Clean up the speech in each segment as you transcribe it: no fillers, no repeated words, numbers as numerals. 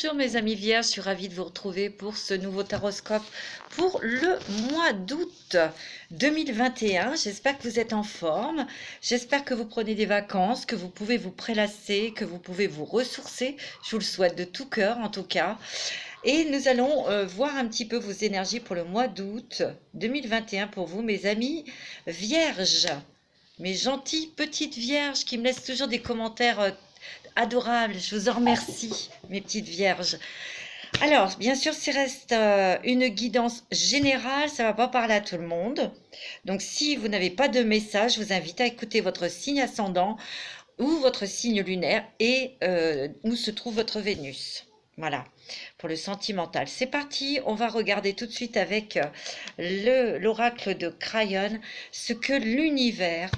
Bonjour mes amis vierges, je suis ravie de vous retrouver pour ce nouveau taroscope pour le mois d'août 2021. J'espère que vous êtes en forme, j'espère que vous prenez des vacances, que vous pouvez vous prélasser, que vous pouvez vous ressourcer. Je vous le souhaite de tout cœur en tout cas. Et nous allons voir un petit peu vos énergies pour le mois d'août 2021 pour vous mes amis vierges. Mes gentilles petites vierges qui me laissent toujours des commentaires adorables. Je vous en remercie, mes petites vierges. Alors, bien sûr, ça reste une guidance générale, ça ne va pas parler à tout le monde. Donc, si vous n'avez pas de message, je vous invite à écouter votre signe ascendant ou votre signe lunaire et où se trouve votre Vénus. Voilà, pour le sentimental. C'est parti, on va regarder tout de suite avec l'oracle de Crayon ce que l'univers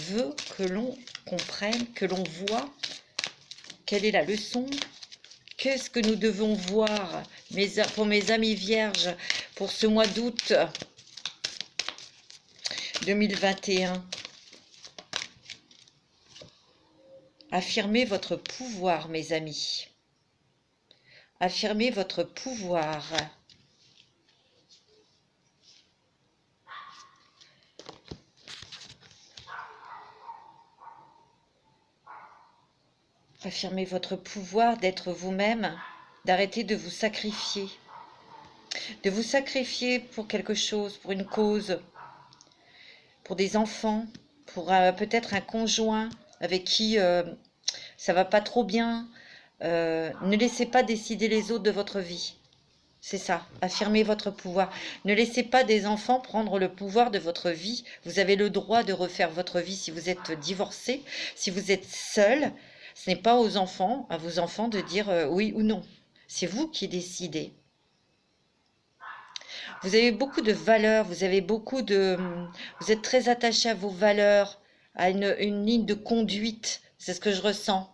veut que l'on comprenne, que l'on voit. Quelle est la leçon? Qu'est-ce que nous devons voir pour mes amis vierges pour ce mois d'août 2021? Affirmez votre pouvoir, mes amis. Affirmez votre pouvoir. Affirmez votre pouvoir d'être vous-même, d'arrêter de vous sacrifier. De vous sacrifier pour quelque chose, pour une cause, pour des enfants, pour peut-être un conjoint avec qui ça va pas trop bien. Ne laissez pas décider les autres de votre vie. C'est ça, affirmez votre pouvoir. Ne laissez pas des enfants prendre le pouvoir de votre vie. Vous avez le droit de refaire votre vie si vous êtes divorcé, si vous êtes seul. Ce n'est pas à vos enfants de dire oui ou non. C'est vous qui décidez. Vous avez beaucoup de valeurs, vous êtes très attaché à vos valeurs, à une ligne de conduite. C'est ce que je ressens.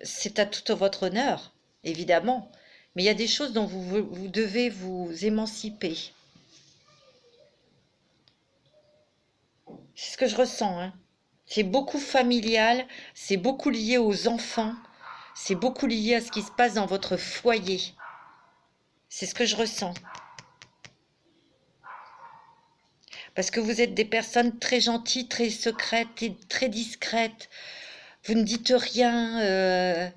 C'est à tout votre honneur, évidemment. Mais il y a des choses dont vous devez vous émanciper. C'est ce que je ressens, hein. C'est beaucoup familial, c'est beaucoup lié aux enfants, c'est beaucoup lié à ce qui se passe dans votre foyer. C'est ce que je ressens. Parce que vous êtes des personnes très gentilles, très secrètes et très discrètes. Vous ne dites rien.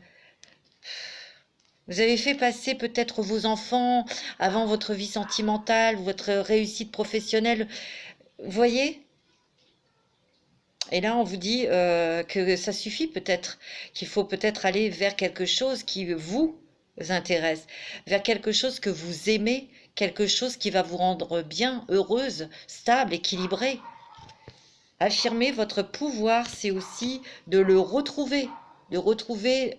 Vous avez fait passer peut-être vos enfants avant votre vie sentimentale, votre réussite professionnelle. Vous voyez ? Et là, on vous dit que ça suffit peut-être, qu'il faut peut-être aller vers quelque chose qui vous intéresse, vers quelque chose que vous aimez, quelque chose qui va vous rendre bien, heureuse, stable, équilibrée. Affirmer votre pouvoir, c'est aussi de le retrouver, de retrouver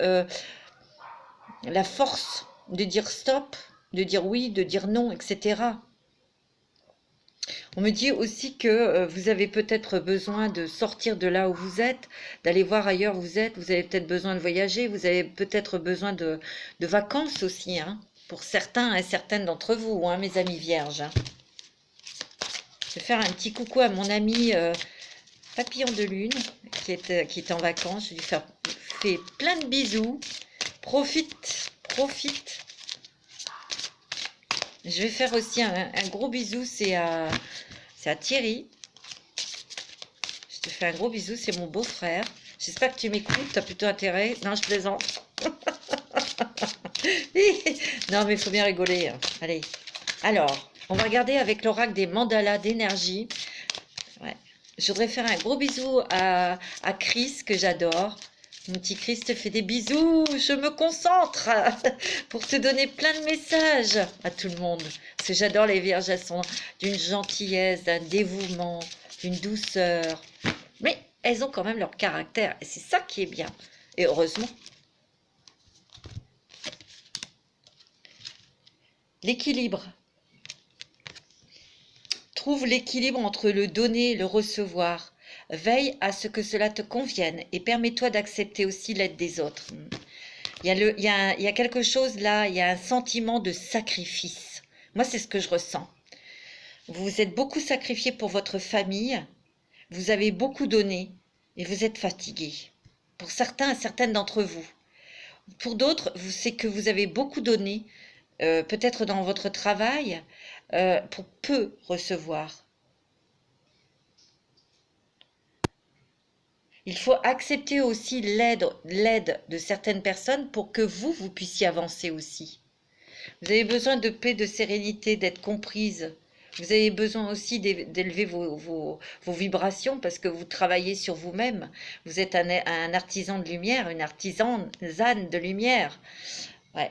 la force de dire stop, de dire oui, de dire non, etc. On me dit aussi que vous avez peut-être besoin de sortir de là où vous êtes, d'aller voir ailleurs où vous êtes. Vous avez peut-être besoin de voyager, vous avez peut-être besoin de vacances aussi, hein, pour certains et certaines d'entre vous, hein, mes amis vierges. Hein. Je vais faire un petit coucou à mon ami Papillon de Lune, qui est en vacances. Je lui fais plein de bisous. Profite, profite. Je vais faire aussi un gros bisou, c'est à Thierry. Je te fais un gros bisou, c'est mon beau-frère. J'espère que tu m'écoutes, tu as plutôt intérêt. Non, je plaisante. Non, mais il faut bien rigoler. Hein. Allez, alors, on va regarder avec l'oracle des mandalas d'énergie. Ouais. Je voudrais faire un gros bisou à Chris, que j'adore. Mon petit Chris te fait des bisous, je me concentre pour te donner plein de messages à tout le monde. Parce que j'adore les vierges, elles sont d'une gentillesse, d'un dévouement, d'une douceur. Mais elles ont quand même leur caractère et c'est ça qui est bien. Et heureusement. L'équilibre. Trouve l'équilibre entre le donner et le recevoir. Veille à ce que cela te convienne et permets-toi d'accepter aussi l'aide des autres. Il y a quelque chose là, il y a un sentiment de sacrifice. Moi, c'est ce que je ressens. Vous vous êtes beaucoup sacrifié pour votre famille, vous avez beaucoup donné et vous êtes fatigué. Pour certains et certaines d'entre vous. Pour d'autres, c'est que vous avez beaucoup donné, peut-être dans votre travail, pour peu recevoir. Il faut accepter aussi l'aide de certaines personnes pour que vous puissiez avancer aussi. Vous avez besoin de paix, de sérénité, d'être comprise. Vous avez besoin aussi d'élever vos vibrations parce que vous travaillez sur vous-même. Vous êtes un artisan de lumière, une artisane de lumière. Ouais.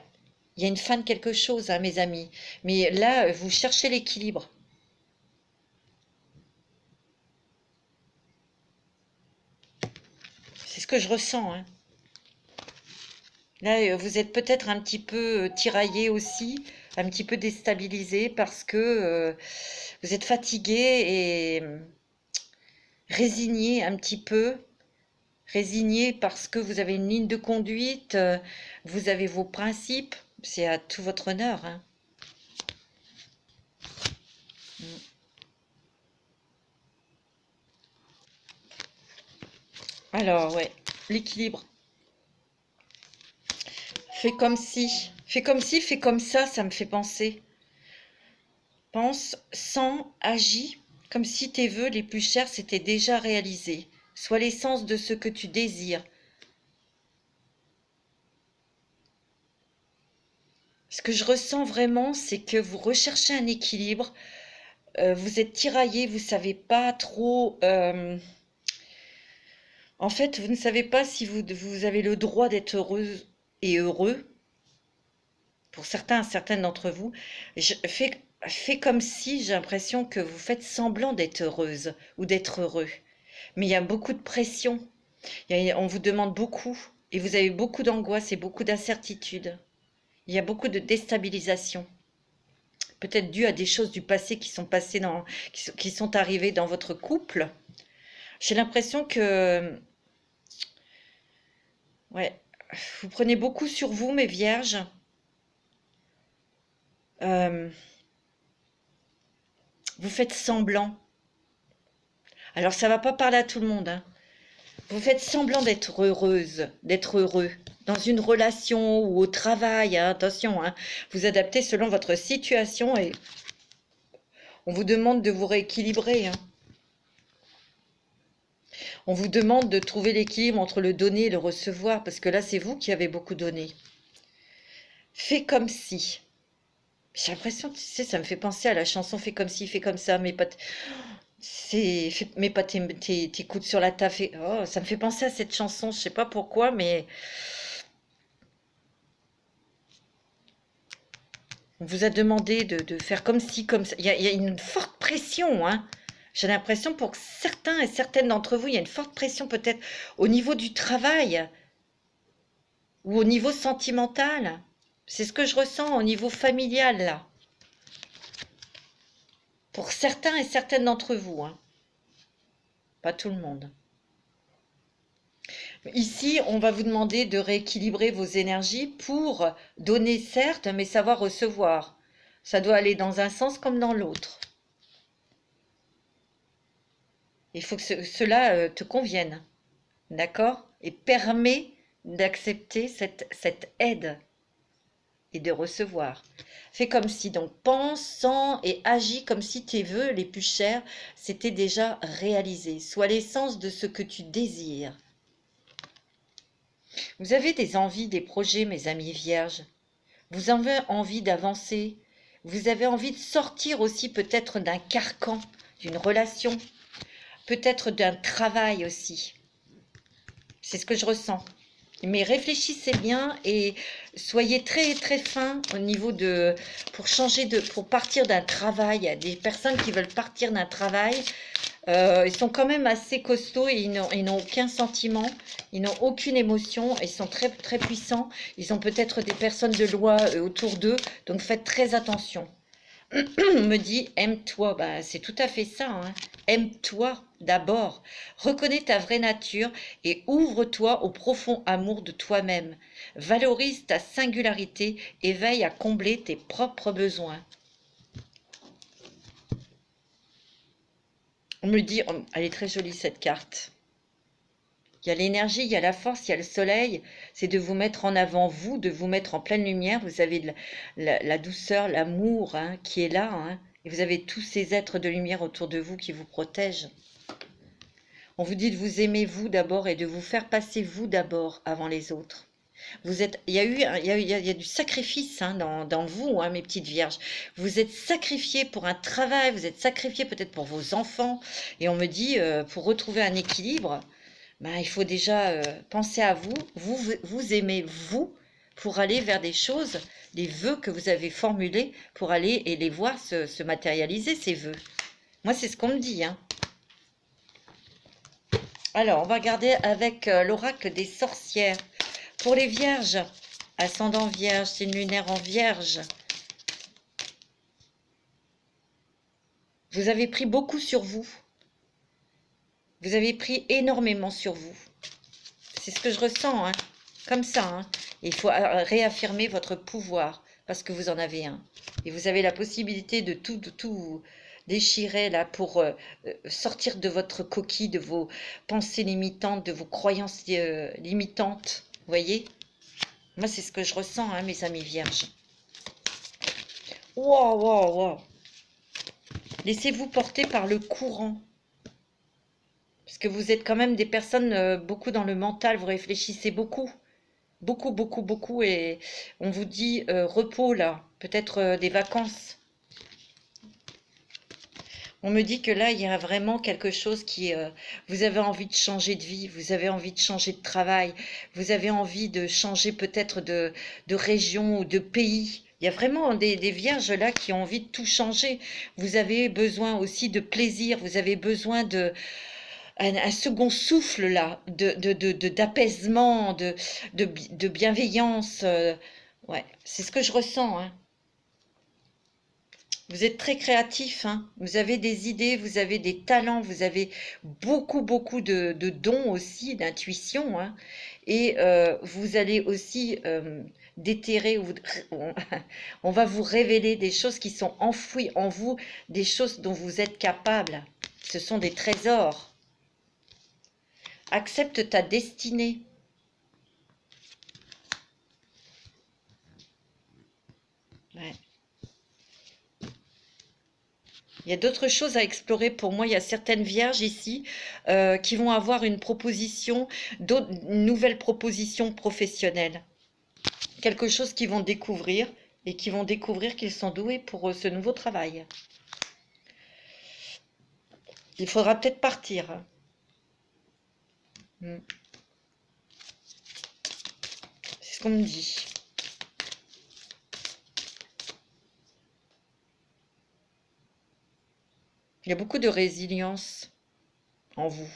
Il y a une fin de quelque chose, hein, mes amis. Mais là, vous cherchez l'équilibre. C'est ce que je ressens, hein. Là, vous êtes peut-être un petit peu tiraillé aussi, un petit peu déstabilisé parce que vous êtes fatigué et résigné un petit peu. Résigné parce que vous avez une ligne de conduite, vous avez vos principes. C'est à tout votre honneur, hein. Alors, ouais, l'équilibre. Fais comme si, fais comme si, fais comme ça me fait penser. Pense, sens, agis, comme si tes vœux les plus chers s'étaient déjà réalisés. Sois l'essence de ce que tu désires. Ce que je ressens vraiment, c'est que vous recherchez un équilibre. Vous êtes tiraillé, vous savez pas trop. En fait, vous ne savez pas si vous avez le droit d'être heureuse et heureux. Pour certaines d'entre vous, fais comme si j'ai l'impression que vous faites semblant d'être heureuse ou d'être heureux. Mais il y a beaucoup de pression. On vous demande beaucoup et vous avez beaucoup d'angoisse et beaucoup d'incertitude. Il y a beaucoup de déstabilisation. Peut-être dû à des choses du passé qui sont passées qui sont arrivées dans votre couple. J'ai l'impression que, ouais, vous prenez beaucoup sur vous, mes vierges. Euh, vous faites semblant. Alors ça va pas parler à tout le monde, hein. Vous faites semblant d'être heureuse, d'être heureux dans une relation ou au travail, hein, attention, hein. Vous adaptez selon votre situation et on vous demande de vous rééquilibrer, hein. On vous demande de trouver l'équilibre entre le donner et le recevoir, parce que là, c'est vous qui avez beaucoup donné. Fais comme si. J'ai l'impression, tu sais, ça me fait penser à la chanson Fais comme si, fais comme ça, mais pas, mets pas tes coudes sur la table. Oh, ça me fait penser à cette chanson, je sais pas pourquoi, mais on vous a demandé de faire comme si, comme ça. Il y a une forte pression, hein. J'ai l'impression pour certains et certaines d'entre vous, il y a une forte pression peut-être au niveau du travail ou au niveau sentimental. C'est ce que je ressens au niveau familial, là. Pour certains et certaines d'entre vous, hein. Pas tout le monde. Ici, on va vous demander de rééquilibrer vos énergies pour donner, certes, mais savoir recevoir. Ça doit aller dans un sens comme dans l'autre. Il faut que cela te convienne, d'accord? Et permet d'accepter cette aide et de recevoir. Fais comme si, donc pense, sens et agis comme si tes vœux les plus chers s'étaient déjà réalisés. Sois l'essence de ce que tu désires. Vous avez des envies, des projets, mes amis vierges. Vous avez envie d'avancer. Vous avez envie de sortir aussi peut-être d'un carcan, d'une relation, peut-être d'un travail aussi. C'est ce que je ressens. Mais réfléchissez bien et soyez très très fin au niveau pour partir d'un travail. Il y a des personnes qui veulent partir d'un travail. Ils sont quand même assez costauds et ils n'ont aucun sentiment, ils n'ont aucune émotion, ils sont très très puissants. Ils ont peut-être des personnes de loi autour d'eux, donc faites très attention. On me dit aime-toi, bah, c'est tout à fait ça, hein. Aime-toi d'abord, reconnais ta vraie nature et ouvre-toi au profond amour de toi-même. Valorise ta singularité et veille à combler tes propres besoins. On me dit, oh, elle est très jolie cette carte. Il y a l'énergie, il y a la force, il y a le soleil. C'est de vous mettre en avant, vous, de vous mettre en pleine lumière. Vous avez de la douceur, l'amour hein, qui est là. Hein, et vous avez tous ces êtres de lumière autour de vous qui vous protègent. On vous dit de vous aimer vous d'abord et de vous faire passer vous d'abord avant les autres. Vous êtes, il y a eu, il y a du sacrifice hein, dans vous, hein, mes petites vierges. Vous êtes sacrifiés pour un travail, vous êtes sacrifiés peut-être pour vos enfants. Et on me dit, pour retrouver un équilibre, ben, il faut déjà penser à vous, vous aimez vous, pour aller vers des choses, des vœux que vous avez formulés, pour aller et les voir se matérialiser, ces vœux. Moi, c'est ce qu'on me dit, hein. Alors, on va regarder avec l'oracle des sorcières. Pour les vierges, ascendant vierge, signe lunaire en vierge. Vous avez pris beaucoup sur vous. Vous avez pris énormément sur vous. C'est ce que je ressens, hein. Comme ça. Hein. Il faut réaffirmer votre pouvoir, parce que vous en avez un. Et vous avez la possibilité de tout déchirer là pour sortir de votre coquille, de vos pensées limitantes, de vos croyances limitantes. Vous voyez? Moi, c'est ce que je ressens, hein, mes amis vierges. Wow, wow, wow. Laissez-vous porter par le courant. Parce que vous êtes quand même des personnes beaucoup dans le mental, vous réfléchissez beaucoup. Beaucoup, beaucoup, beaucoup. Et on vous dit repos là, peut-être des vacances. On me dit que là, il y a vraiment quelque chose qui... vous avez envie de changer de vie, vous avez envie de changer de travail, vous avez envie de changer peut-être de région ou de pays. Il y a vraiment des vierges là qui ont envie de tout changer. Vous avez besoin aussi de plaisir, vous avez besoin de... Un second souffle là, d'apaisement, de bienveillance. Ouais, c'est ce que je ressens, hein. Vous êtes très créatif, hein. Vous avez des idées, vous avez des talents, vous avez beaucoup, beaucoup de dons aussi, d'intuition. Hein. Et vous allez aussi déterrer, on va vous révéler des choses qui sont enfouies en vous, des choses dont vous êtes capable. Ce sont des trésors. Accepte ta destinée. Ouais. Il y a d'autres choses à explorer pour moi. Il y a certaines vierges ici qui vont avoir une proposition, une nouvelle proposition professionnelle. Quelque chose qu'ils vont découvrir et qui vont découvrir qu'ils sont doués pour ce nouveau travail. Il faudra peut-être partir. C'est ce qu'on me dit. Il y a beaucoup de résilience en vous.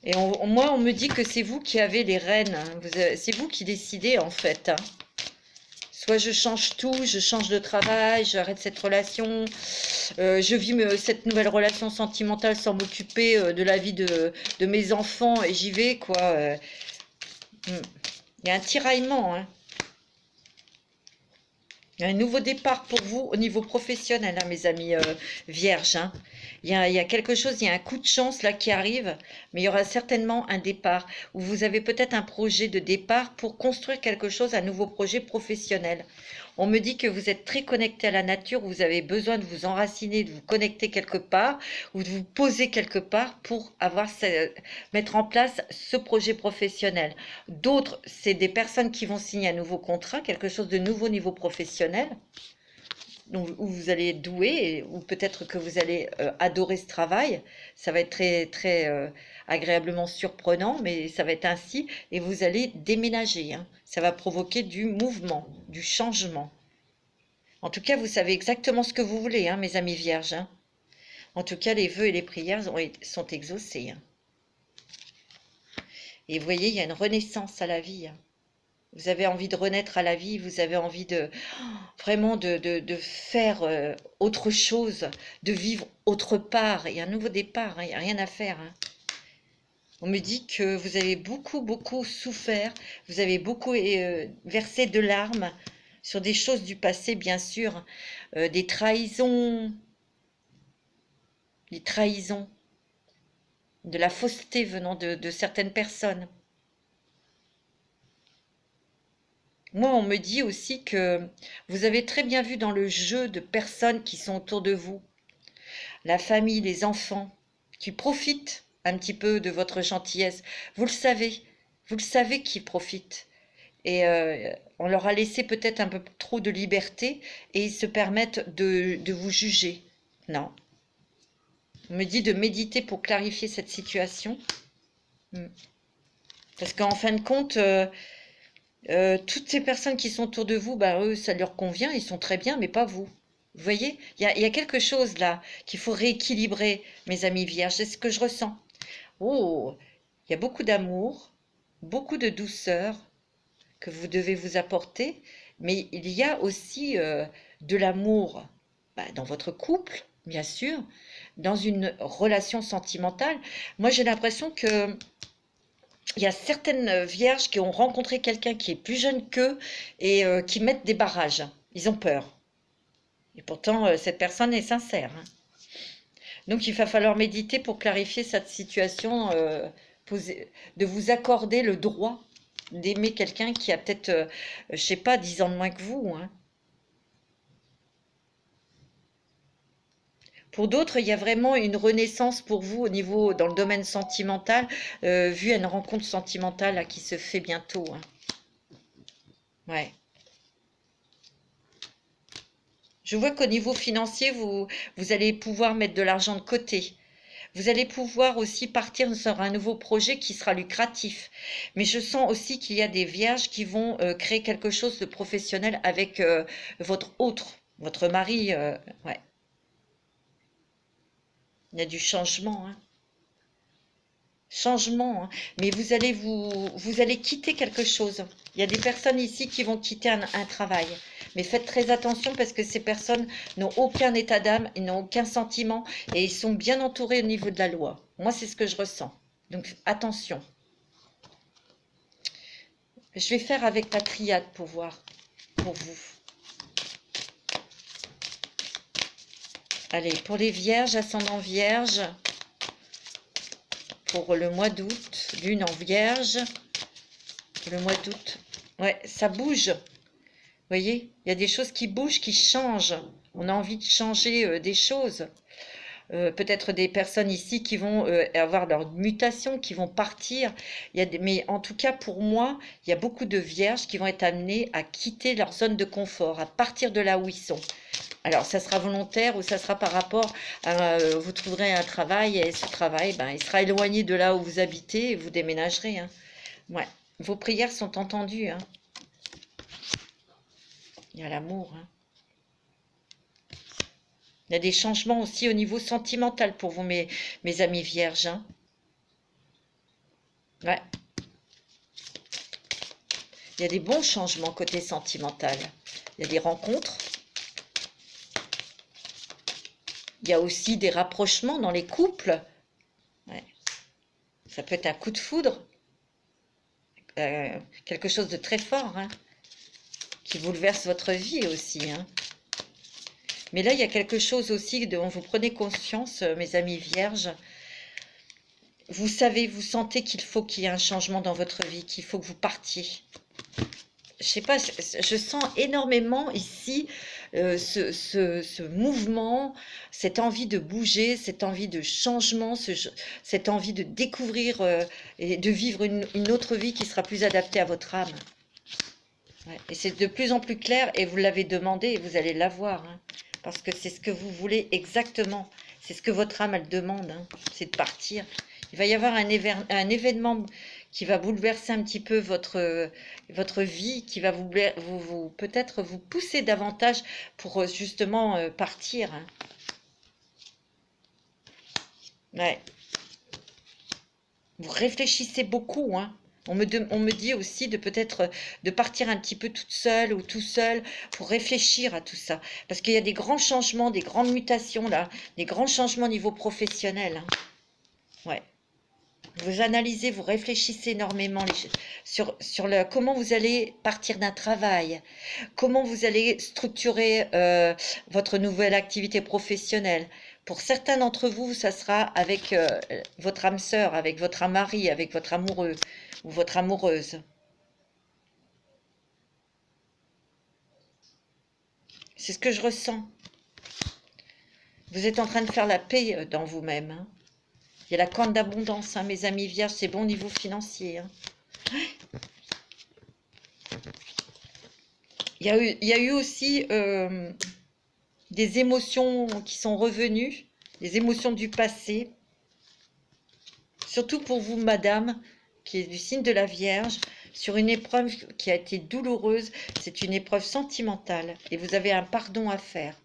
Et moi, on me dit que c'est vous qui avez les rênes. C'est vous qui décidez, en fait. Hein. Soit je change tout, je change de travail, j'arrête cette relation, je vis cette nouvelle relation sentimentale sans m'occuper de la vie de mes enfants et j'y vais, quoi. Il y a un tiraillement, hein. Il y a un nouveau départ pour vous au niveau professionnel, hein, mes amis vierges. Hein. Il y a quelque chose, il y a un coup de chance là qui arrive, mais il y aura certainement un départ où vous avez peut-être un projet de départ pour construire quelque chose, un nouveau projet professionnel. On me dit que vous êtes très connecté à la nature, vous avez besoin de vous enraciner, de vous connecter quelque part ou de vous poser quelque part pour mettre en place ce projet professionnel. D'autres, c'est des personnes qui vont signer un nouveau contrat, quelque chose de nouveau au niveau professionnel, où vous allez être doué, ou peut-être que vous allez adorer ce travail. Ça va être très, très agréablement surprenant, mais ça va être ainsi, et vous allez déménager. Hein. Ça va provoquer du mouvement, du changement. En tout cas, vous savez exactement ce que vous voulez, hein, mes amis vierges. Hein. En tout cas, les vœux et les prières sont exaucés. Hein. Et vous voyez, il y a une renaissance à la vie. Hein. Vous avez envie de renaître à la vie, vous avez envie vraiment de faire autre chose, de vivre autre part. Il y a un nouveau départ, hein, il n'y a rien à faire. Hein. On me dit que vous avez beaucoup, beaucoup souffert, vous avez beaucoup versé de larmes sur des choses du passé, bien sûr, des trahisons, les trahisons, de la fausseté venant de certaines personnes. Moi, on me dit aussi que vous avez très bien vu dans le jeu de personnes qui sont autour de vous, la famille, les enfants, qui profitent un petit peu de votre gentillesse. Vous le savez qu'ils profitent. Et on leur a laissé peut-être un peu trop de liberté et ils se permettent de vous juger. Non. On me dit de méditer pour clarifier cette situation. Parce qu'en fin de compte, toutes ces personnes qui sont autour de vous, bah, eux, ça leur convient, ils sont très bien, mais pas vous. Vous voyez, il y a quelque chose là qu'il faut rééquilibrer, mes amis vierges. C'est ce que je ressens. Oh, il y a beaucoup d'amour, beaucoup de douceur que vous devez vous apporter, mais il y a aussi de l'amour dans votre couple, bien sûr, dans une relation sentimentale. Moi, j'ai l'impression que il y a certaines vierges qui ont rencontré quelqu'un qui est plus jeune qu'eux et qui mettent des barrages. Ils ont peur. Et pourtant, cette personne est sincère. Hein. Donc, il va falloir méditer pour clarifier cette situation, de vous accorder le droit d'aimer quelqu'un qui a peut-être, je sais pas, 10 ans de moins que vous. Hein. Pour d'autres, il y a vraiment une renaissance pour vous au niveau, dans le domaine sentimental, vu à une rencontre sentimentale là, qui se fait bientôt. Hein. Ouais. Je vois qu'au niveau financier, vous allez pouvoir mettre de l'argent de côté. Vous allez pouvoir aussi partir sur un nouveau projet qui sera lucratif. Mais je sens aussi qu'il y a des vierges qui vont créer quelque chose de professionnel avec votre mari. Ouais. Il y a du changement. Hein. Changement. Hein. Mais vous allez quitter quelque chose. Il y a des personnes ici qui vont quitter un travail. Mais faites très attention parce que ces personnes n'ont aucun état d'âme, ils n'ont aucun sentiment et ils sont bien entourés au niveau de la loi. Moi, c'est ce que je ressens. Donc, attention. Je vais faire avec la triade pour voir, pour vous. Allez, pour les vierges, ascendant vierge, pour le mois d'août, lune en vierge, le mois d'août. Ouais, ça bouge. Vous voyez, il y a des choses qui bougent, qui changent. On a envie de changer des choses. Peut-être des personnes ici qui vont avoir leur mutation, qui vont partir. Mais en tout cas, pour moi, il y a beaucoup de vierges qui vont être amenées à quitter leur zone de confort, à partir de là où ils sont. Alors, ça sera volontaire ou ça sera par rapport à... vous trouverez un travail et ce travail, il sera éloigné de là où vous habitez et vous déménagerez. Hein. Ouais. Vos prières sont entendues. Hein. Il y a l'amour. Hein. Il y a des changements aussi au niveau sentimental pour vous, mes amis vierges. Hein. Ouais. Il y a des bons changements côté sentimental. Il y a des rencontres. Il y a aussi des rapprochements dans les couples. Ouais. Ça peut être un coup de foudre. Quelque chose de très fort. Hein. Qui bouleverse votre vie aussi. Hein. Mais là, il y a quelque chose aussi dont vous prenez conscience, mes amis vierges. Vous savez, vous sentez qu'il faut qu'il y ait un changement dans votre vie, qu'il faut que vous partiez. Je sais pas, je sens énormément ici ce mouvement, cette envie de bouger, cette envie de changement, cette envie de découvrir et de vivre une autre vie qui sera plus adaptée à votre âme. Ouais. Et c'est de plus en plus clair et vous l'avez demandé et vous allez l'avoir. Hein, parce que c'est ce que vous voulez exactement. C'est ce que votre âme, elle demande. Hein, c'est de partir. Il va y avoir un événement qui va bouleverser un petit peu votre vie, qui va peut-être vous pousser davantage pour justement partir. Hein. Ouais. Vous réfléchissez beaucoup, hein. On me dit aussi de peut-être de partir un petit peu toute seule ou tout seul pour réfléchir à tout ça. Parce qu'il y a des grands changements, des grandes mutations là, des grands changements au niveau professionnel. Hein. Ouais. Vous analysez, vous réfléchissez énormément sur comment vous allez partir d'un travail, comment vous allez structurer votre nouvelle activité professionnelle. Pour certains d'entre vous, ça sera avec votre âme sœur, avec votre mari, avec votre amoureux ou votre amoureuse. C'est ce que je ressens. Vous êtes en train de faire la paix dans vous-même. Hein. Il y a la corne d'abondance, hein, mes amis vierges, c'est bon au niveau financier. Hein. Il y a eu aussi des émotions qui sont revenues, des émotions du passé. Surtout pour vous, madame, qui est du signe de la Vierge, sur une épreuve qui a été douloureuse. C'est une épreuve sentimentale et vous avez un pardon à faire.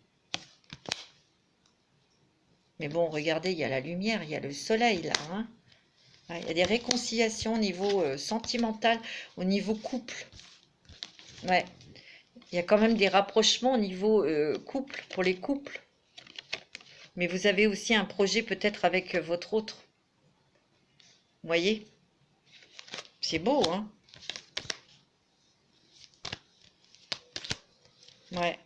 Mais bon, regardez, il y a la lumière, il y a le soleil là. Hein. Ouais, il y a des réconciliations au niveau sentimental, au niveau couple. Ouais. Il y a quand même des rapprochements au niveau couple, pour les couples. Mais vous avez aussi un projet peut-être avec votre autre. Vous voyez? C'est beau, hein? Ouais.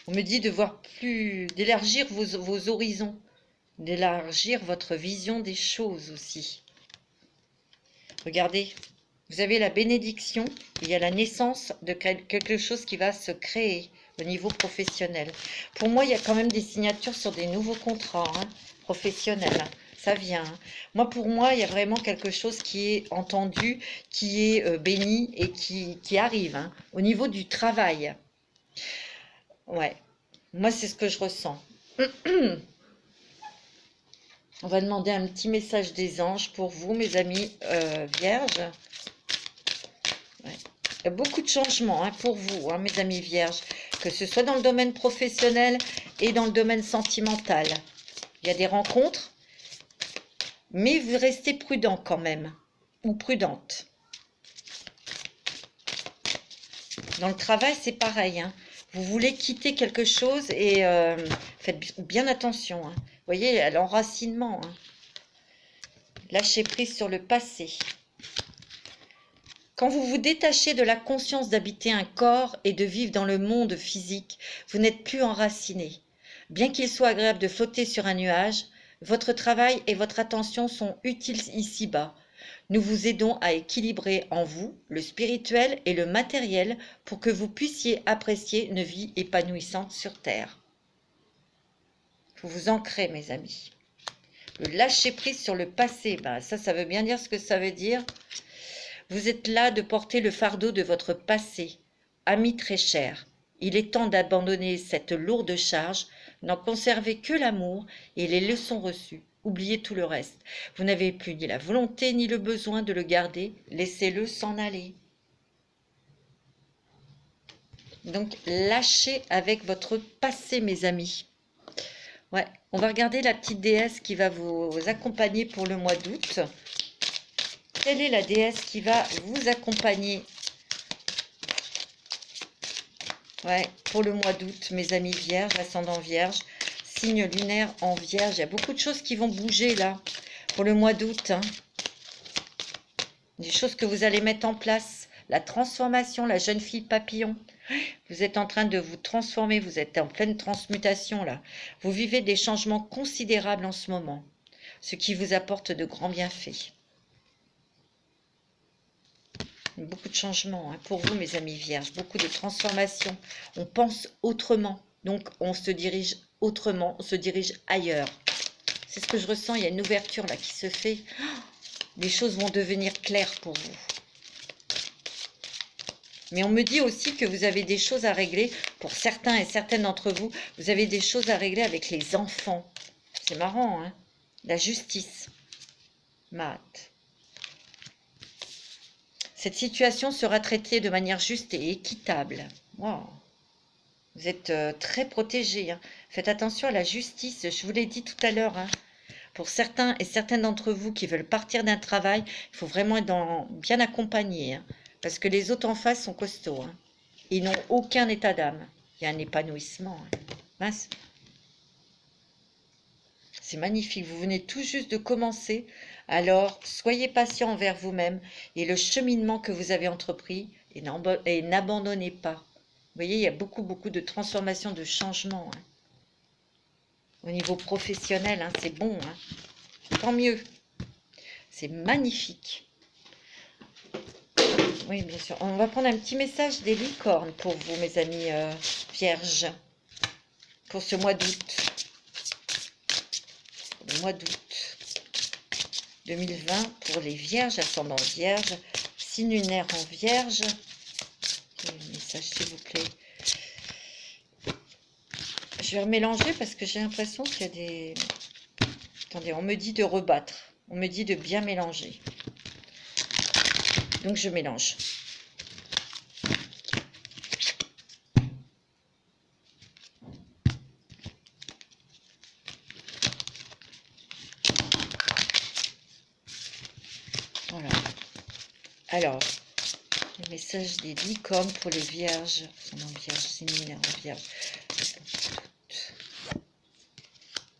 On me dit de voir plus, d'élargir vos horizons, d'élargir votre vision des choses aussi. Regardez, vous avez la bénédiction, il y a la naissance de quelque chose qui va se créer au niveau professionnel. Pour moi, il y a quand même des signatures sur des nouveaux contrats professionnels. Ça vient. Hein. Moi, pour moi, il y a vraiment quelque chose qui est entendu, qui est béni et qui arrive hein, au niveau du travail. Ouais, moi, c'est ce que je ressens. On va demander un petit message des anges pour vous, mes amis vierges. Ouais. Il y a beaucoup de changements hein, pour vous, hein, mes amis vierges, que ce soit dans le domaine professionnel et dans le domaine sentimental. Il y a des rencontres, mais vous restez prudent quand même, ou prudente. Dans le travail, c'est pareil. Hein. Vous voulez quitter quelque chose et faites bien attention. Hein. Vous voyez, l'enracinement. Hein. Lâchez prise sur le passé. Quand vous vous détachez de la conscience d'habiter un corps et de vivre dans le monde physique, vous n'êtes plus enraciné. Bien qu'il soit agréable de flotter sur un nuage, votre travail et votre attention sont utiles ici-bas. Nous vous aidons à équilibrer en vous le spirituel et le matériel pour que vous puissiez apprécier une vie épanouissante sur Terre. Il faut vous ancrer, mes amis. Le lâcher-prise sur le passé, ben, ça veut bien dire ce que ça veut dire. Vous êtes là de porter le fardeau de votre passé. Amis très chers, il est temps d'abandonner cette lourde charge, n'en conserver que l'amour et les leçons reçues. Oubliez tout le reste. Vous n'avez plus ni la volonté ni le besoin de le garder. Laissez-le s'en aller. Donc, lâchez avec votre passé, mes amis. Ouais, on va regarder la petite déesse qui va vous accompagner pour le mois d'août. Quelle est la déesse qui va vous accompagner pour le mois d'août, mes amis vierges, ascendant vierge, signe lunaire en vierge. Il y a beaucoup de choses qui vont bouger là pour le mois d'août. Hein. Des choses que vous allez mettre en place. La transformation, la jeune fille papillon. Vous êtes en train de vous transformer, vous êtes en pleine transmutation là. Vous vivez des changements considérables en ce moment, ce qui vous apporte de grands bienfaits. Beaucoup de changements hein, pour vous, mes amis vierges, beaucoup de transformations. On pense autrement, donc on se dirige autrement, on se dirige ailleurs. C'est ce que je ressens, il y a une ouverture là qui se fait. Les choses vont devenir claires pour vous. Mais on me dit aussi que vous avez des choses à régler, pour certains et certaines d'entre vous, vous avez des choses à régler avec les enfants. C'est marrant, hein? La justice. Math. Cette situation sera traitée de manière juste et équitable. Wow. Vous êtes très protégés. Hein. Faites attention à la justice. Je vous l'ai dit tout à l'heure. Hein. Pour certains et certaines d'entre vous qui veulent partir d'un travail, il faut vraiment être bien accompagné. Hein, parce que les autres en face sont costauds. Hein. Ils n'ont aucun état d'âme. Il y a un épanouissement. Hein. Mince. C'est magnifique. Vous venez tout juste de commencer. Alors, soyez patient envers vous-même et le cheminement que vous avez entrepris et n'abandonnez pas. Vous voyez, il y a beaucoup de transformations, de changements. Hein. Au niveau professionnel, hein, c'est bon, hein. Tant mieux. C'est magnifique. Oui, bien sûr. On va prendre un petit message des licornes pour vous, mes amis vierges, pour ce mois d'août. Le mois d'août 2020 pour les vierges, ascendant vierge, signe lunaire en vierge. Un message, s'il vous plaît. Je vais remélanger parce que j'ai l'impression qu'il y a des... Attendez, on me dit de rebattre. On me dit de bien mélanger. Donc je mélange. Voilà. Alors, le message des licornes pour les vierges. Ascendant vierge, signe lunaire en vierge.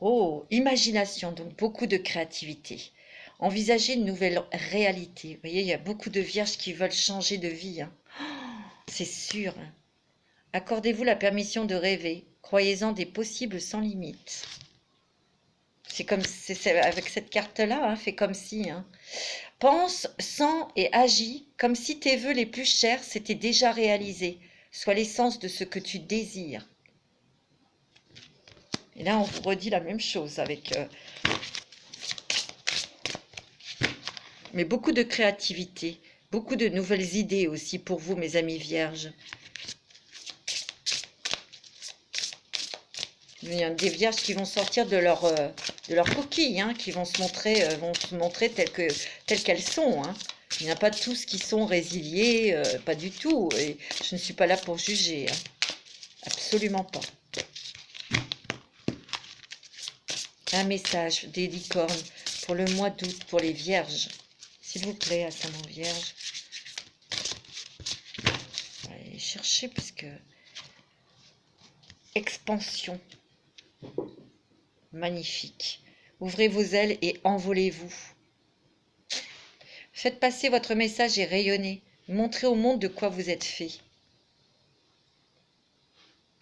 Oh, imagination, donc beaucoup de créativité. Envisagez une nouvelle réalité. Vous voyez, il y a beaucoup de vierges qui veulent changer de vie, hein. C'est sûr. Hein. Accordez-vous la permission de rêver. Croyez-en des possibles sans limite. C'est comme avec cette carte-là, hein, fait comme si. Hein. Pense, sens et agis comme si tes vœux les plus chers s'étaient déjà réalisés, soit l'essence de ce que tu désires. Et là, on vous redit la même chose avec... mais beaucoup de créativité, beaucoup de nouvelles idées aussi pour vous, mes amis vierges. Il y a des vierges qui vont sortir de leur coquille, hein, qui vont se montrer telles qu'elles sont. Hein. Il n'y en a pas tous qui sont résiliés, pas du tout. Et je ne suis pas là pour juger. Hein. Absolument pas. Un message des licornes pour le mois d'août, pour les vierges. S'il vous plaît, ascendant vierge. On va aller chercher parce que... Expansion. Magnifique. Ouvrez vos ailes et envolez-vous. Faites passer votre message et rayonnez. Montrez au monde de quoi vous êtes fait.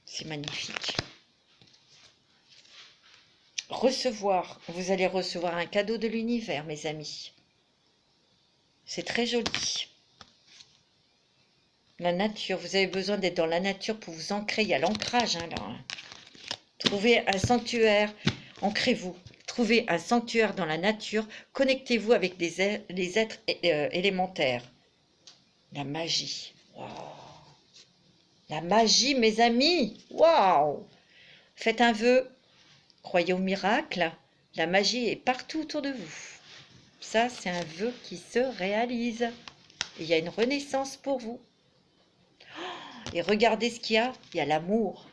C'est magnifique. Recevoir. Vous allez recevoir un cadeau de l'univers, mes amis. C'est très joli. La nature. Vous avez besoin d'être dans la nature pour vous ancrer. Il y a l'ancrage, hein, là. Trouvez un sanctuaire. Ancrez-vous. Trouvez un sanctuaire dans la nature. Connectez-vous avec les êtres élémentaires. La magie. Wow. La magie, mes amis. Waouh. Faites un vœu. Croyez au miracle. La magie est partout autour de vous. Ça, c'est un vœu qui se réalise. Et il y a une renaissance pour vous. Et regardez ce qu'il y a. Il y a l'amour.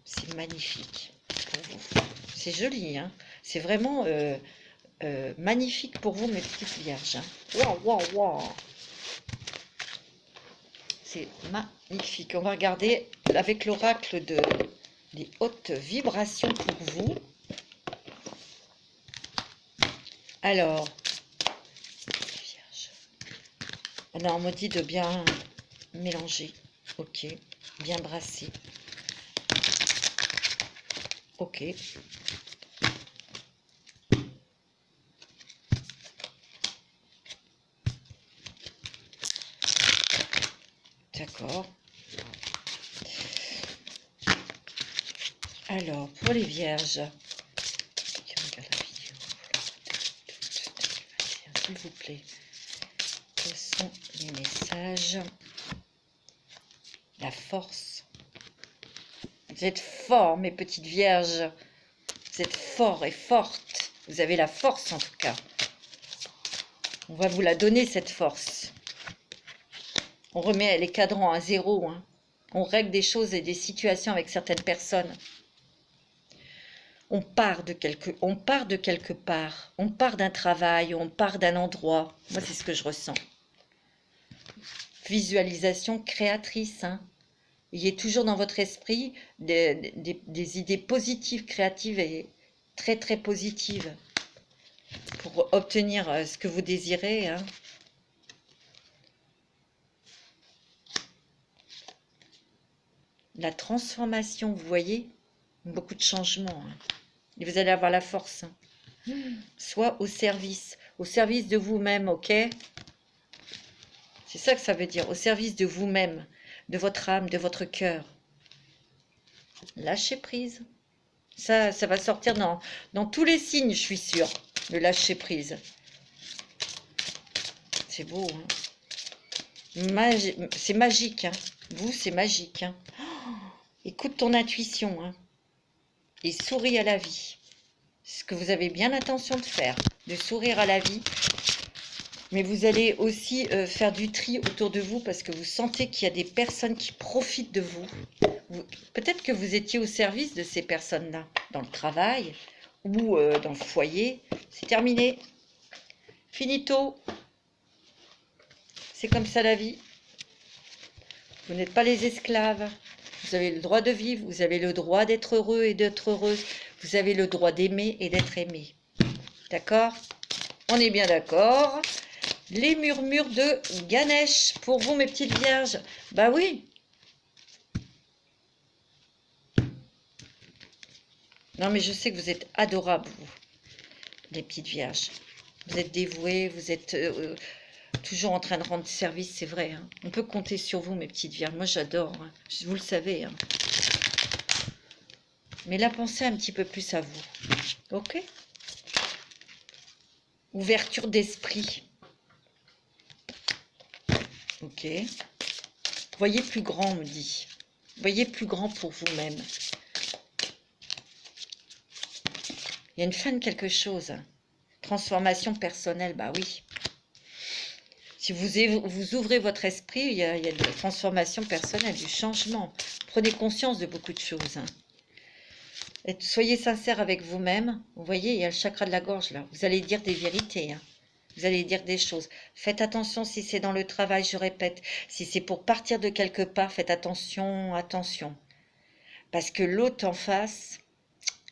C'est magnifique pour vous. C'est joli, hein. C'est vraiment magnifique pour vous, mes petites vierges. Hein. Waouh, waouh, waouh. C'est magnifique. On va regarder avec l'oracle des hautes vibrations pour vous. Alors, vierge. Alors, on me dit de bien mélanger. Ok. Bien brasser. Ok. D'accord. Alors, pour les vierges, qui regardent la vidéo, s'il vous plaît, quels sont les messages? La force. Vous êtes forts, mes petites vierges. Vous êtes forts et fortes. Vous avez la force, en tout cas. On va vous la donner, cette force. On remet les cadrans à zéro. Hein. On règle des choses et des situations avec certaines personnes. On part de quelque part. On part d'un travail, on part d'un endroit. Moi, c'est ce que je ressens. Visualisation créatrice. Hein. Ayez toujours dans votre esprit des idées positives, créatives et très, très positives pour obtenir ce que vous désirez. Hein. La transformation, vous voyez, beaucoup de changements. Hein. Et vous allez avoir la force. Hein. Soit au service de vous-même, ok? C'est ça que ça veut dire, au service de vous-même, de votre âme, de votre cœur. Lâchez prise. Ça va sortir dans tous les signes, je suis sûre, le lâcher prise. C'est beau, hein? C'est magique, hein? Vous, c'est magique, hein? Oh, écoute ton intuition, hein? Et souris à la vie. C'est ce que vous avez bien l'intention de faire, de sourire à la vie. Mais vous allez aussi faire du tri autour de vous parce que vous sentez qu'il y a des personnes qui profitent de vous. Peut-être que vous étiez au service de ces personnes-là, dans le travail ou dans le foyer. C'est terminé. Finito. C'est comme ça la vie. Vous n'êtes pas les esclaves. Vous avez le droit de vivre. Vous avez le droit d'être heureux et d'être heureuse. Vous avez le droit d'aimer et d'être aimé. D'accord? On est bien d'accord. Les murmures de Ganesh pour vous, mes petites vierges. Bah oui. Non, mais je sais que vous êtes adorables, vous, les petites vierges. Vous êtes dévouées, vous êtes toujours en train de rendre service, c'est vrai. Hein. On peut compter sur vous, mes petites vierges. Moi, j'adore. Hein. Vous le savez. Hein. Mais là, pensez un petit peu plus à vous. Ok? Ouverture d'esprit. Ok. Voyez plus grand, on me dit. Voyez plus grand pour vous-même. Il y a une fin de quelque chose. Transformation personnelle, bah oui. Si vous ouvrez votre esprit, il y a de la transformation personnelle, du changement. Prenez conscience de beaucoup de choses. Hein. Soyez sincère avec vous-même. Vous voyez, il y a le chakra de la gorge là. Vous allez dire des vérités. Hein. Vous allez dire des choses. Faites attention si c'est dans le travail, je répète. Si c'est pour partir de quelque part, faites attention, attention. Parce que l'autre en face,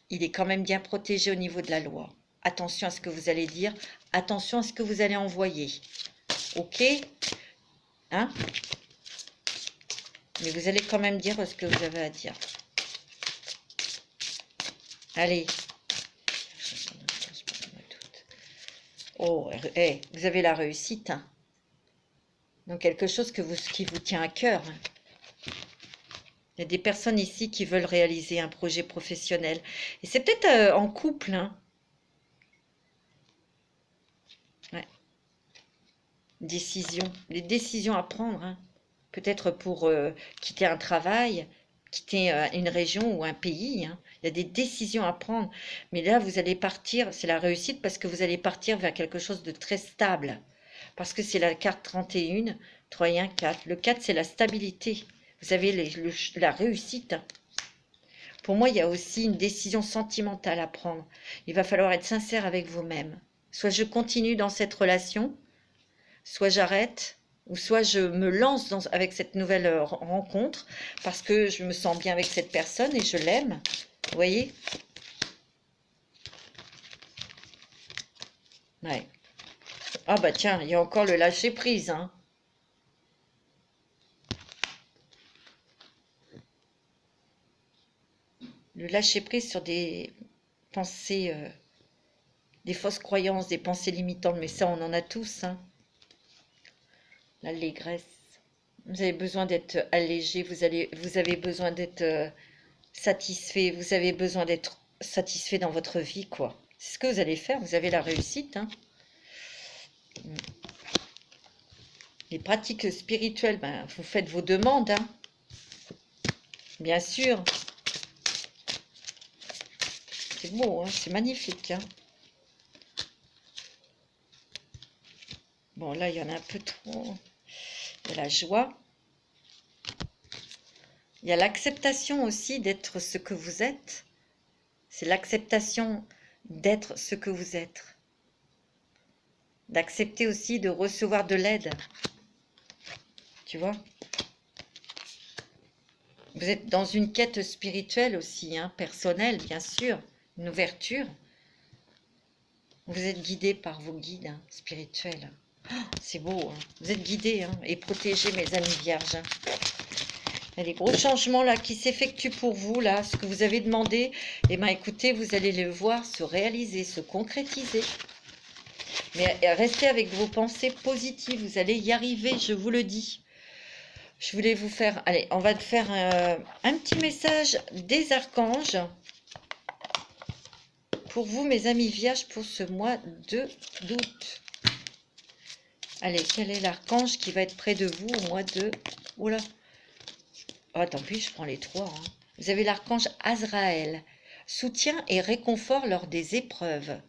il est quand même bien protégé au niveau de la loi. Attention à ce que vous allez dire. Attention à ce que vous allez envoyer. Ok? Hein? Mais vous allez quand même dire ce que vous avez à dire. Allez. Oh, hey, vous avez la réussite. Hein. Donc quelque chose qui vous tient à cœur. Hein. Il y a des personnes ici qui veulent réaliser un projet professionnel. Et c'est peut-être en couple. Hein. Ouais. Décision. Les décisions à prendre. Hein. Peut-être pour quitter un travail, quitter une région ou un pays. Hein. Il y a des décisions à prendre. Mais là, vous allez partir, c'est la réussite parce que vous allez partir vers quelque chose de très stable. Parce que c'est la carte 31, 3 et 1, 4. Le 4, c'est la stabilité. Vous avez la réussite. Pour moi, il y a aussi une décision sentimentale à prendre. Il va falloir être sincère avec vous-même. Soit je continue dans cette relation, soit j'arrête, ou soit je me lance avec cette nouvelle rencontre parce que je me sens bien avec cette personne et je l'aime. Vous voyez? Ouais. Ah bah tiens, il y a encore le lâcher prise, hein. Le lâcher prise sur des pensées, des fausses croyances, des pensées limitantes, mais ça on en a tous, hein. L'allégresse. Vous avez besoin d'être allégé, vous avez besoin d'être satisfait, vous avez besoin d'être satisfait dans votre vie, quoi. C'est ce que vous allez faire, vous avez la réussite, hein. Les pratiques spirituelles, ben, vous faites vos demandes, hein. Bien sûr. C'est beau, hein, c'est magnifique, hein. Bon, là, il y en a un peu trop. Il y a la joie. Il y a l'acceptation aussi d'être ce que vous êtes. C'est l'acceptation d'être ce que vous êtes. D'accepter aussi de recevoir de l'aide. Tu vois? Vous êtes dans une quête spirituelle aussi, hein, personnelle, bien sûr. Une ouverture. Vous êtes guidé par vos guides hein, spirituels. Oh, c'est beau, hein. Vous êtes guidés hein, et protégés, mes amis vierges. Hein. Il y a des gros changements là qui s'effectuent pour vous, là, ce que vous avez demandé. Eh bien, écoutez, vous allez les voir se réaliser, se concrétiser. Mais restez avec vos pensées positives, vous allez y arriver, je vous le dis. Je voulais vous faire... Allez, on va te faire un petit message des archanges pour vous, mes amis vierges, pour ce mois d'août. Allez, quel est l'archange qui va être près de vous au mois de... Oula. Oh, tant pis, je prends les trois. Hein. Vous avez l'archange Azraël. Soutien et réconfort lors des épreuves.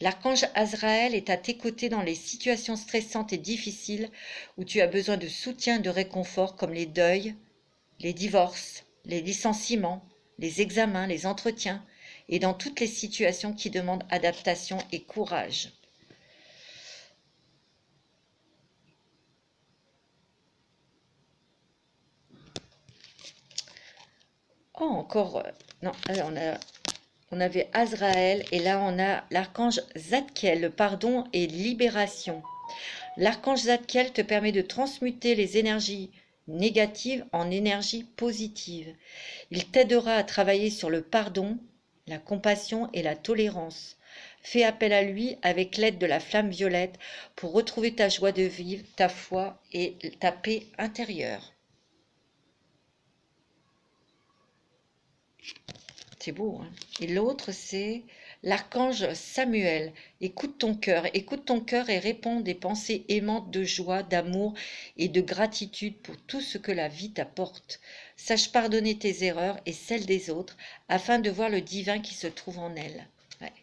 L'archange Azraël est à tes côtés dans les situations stressantes et difficiles où tu as besoin de soutien et de réconfort comme les deuils, les divorces, les licenciements, les examens, les entretiens et dans toutes les situations qui demandent adaptation et courage. Oh, encore... non, on avait Azraël et là on a l'archange Zadkiel, le pardon et libération. L'archange Zadkiel te permet de transmuter les énergies négatives en énergies positives. Il t'aidera à travailler sur le pardon, la compassion et la tolérance. Fais appel à lui avec l'aide de la flamme violette pour retrouver ta joie de vivre, ta foi et ta paix intérieure. C'est beau, hein? Et l'autre, c'est l'archange Samuel. Écoute ton cœur et réponds des pensées aimantes de joie, d'amour et de gratitude pour tout ce que la vie t'apporte. Sache pardonner tes erreurs et celles des autres afin de voir le divin qui se trouve en elles. Ouais.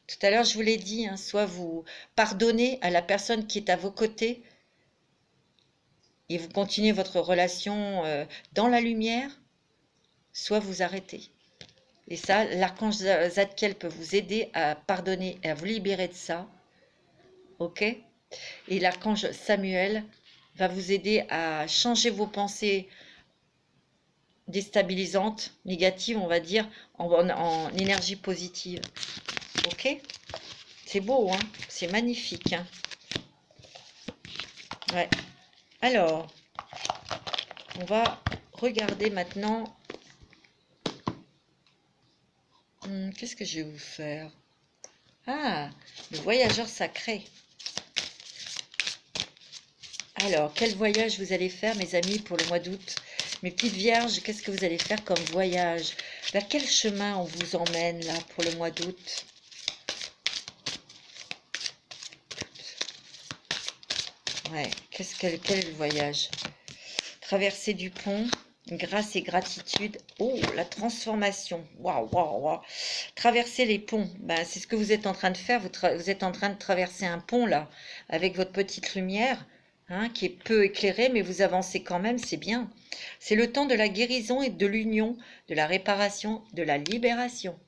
Tout à l'heure, je vous l'ai dit, hein, soit vous pardonnez à la personne qui est à vos côtés et vous continuez votre relation dans la lumière, soit vous arrêtez. Et ça, l'archange Zadkiel peut vous aider à pardonner et à vous libérer de ça. Ok? Et l'archange Samuel va vous aider à changer vos pensées déstabilisantes, négatives, on va dire, en énergie positive. Ok? C'est beau, hein? C'est magnifique. Hein? Ouais. Alors, on va regarder maintenant... qu'est-ce que je vais vous faire? Ah, le voyageur sacré. Alors, quel voyage vous allez faire, mes amis, pour le mois d'août? Mes petites vierges, qu'est-ce que vous allez faire comme voyage? Vers quel chemin on vous emmène, là, pour le mois d'août? Ouais, quel est le voyage? Traverser du pont, grâce et gratitude. Oh, la transformation. Waouh, waouh, waouh. Traverser les ponts. Ben, c'est ce que vous êtes en train de faire. Vous êtes en train de traverser un pont, là, avec votre petite lumière, hein, qui est peu éclairée, mais vous avancez quand même, c'est bien. C'est le temps de la guérison et de l'union, de la réparation, de la libération.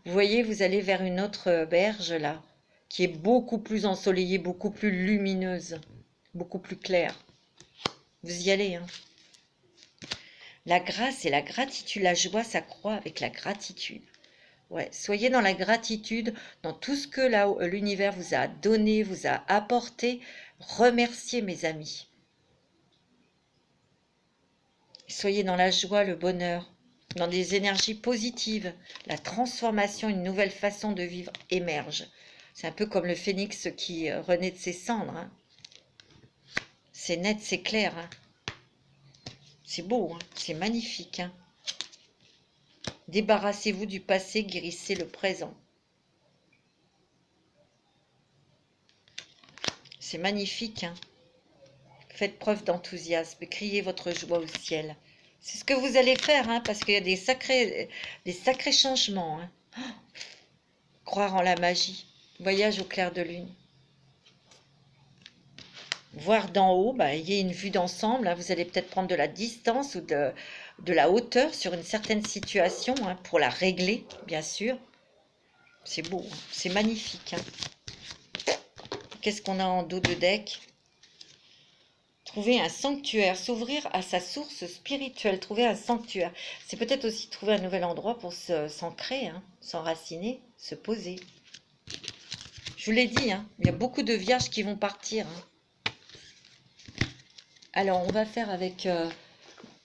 Vous voyez, vous allez vers une autre berge, là, qui est beaucoup plus ensoleillée, beaucoup plus lumineuse, beaucoup plus claire. Vous y allez, hein. La grâce et la gratitude, la joie s'accroît avec la gratitude. Ouais, soyez dans la gratitude, dans tout ce que l'univers vous a donné, vous a apporté. Remerciez, mes amis. Soyez dans la joie, le bonheur, dans des énergies positives. La transformation, une nouvelle façon de vivre émerge. C'est un peu comme le phénix qui renaît de ses cendres. Hein. C'est net, c'est clair. Hein. C'est beau, hein, c'est magnifique. Hein. Débarrassez-vous du passé, guérissez le présent. C'est magnifique. Hein. Faites preuve d'enthousiasme, criez votre joie au ciel. C'est ce que vous allez faire, hein, parce qu'il y a des sacrés changements. Hein. Oh, croire en la magie. Voyage au clair de lune. Voir d'en haut, bah, il y a une vue d'ensemble. Hein, vous allez peut-être prendre de la distance ou de la hauteur sur une certaine situation hein, pour la régler, bien sûr. C'est beau, hein, c'est magnifique. Hein. Qu'est-ce qu'on a en dos de deck? Trouver un sanctuaire, s'ouvrir à sa source spirituelle, trouver un sanctuaire. C'est peut-être aussi trouver un nouvel endroit pour s'ancrer, hein, s'enraciner, se poser. Je vous l'ai dit, hein, il y a beaucoup de vierges qui vont partir. Hein. Alors, on va faire avec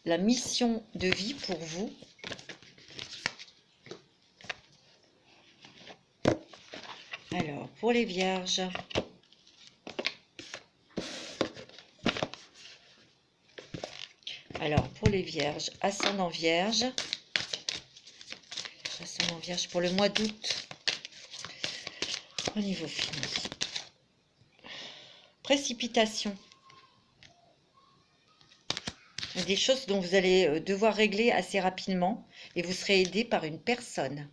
la mission de vie pour vous. Alors, pour les vierges, ascendant vierge, pour le mois d'août, au niveau financier. Précipitation. Des choses dont vous allez devoir régler assez rapidement et vous serez aidé par une personne.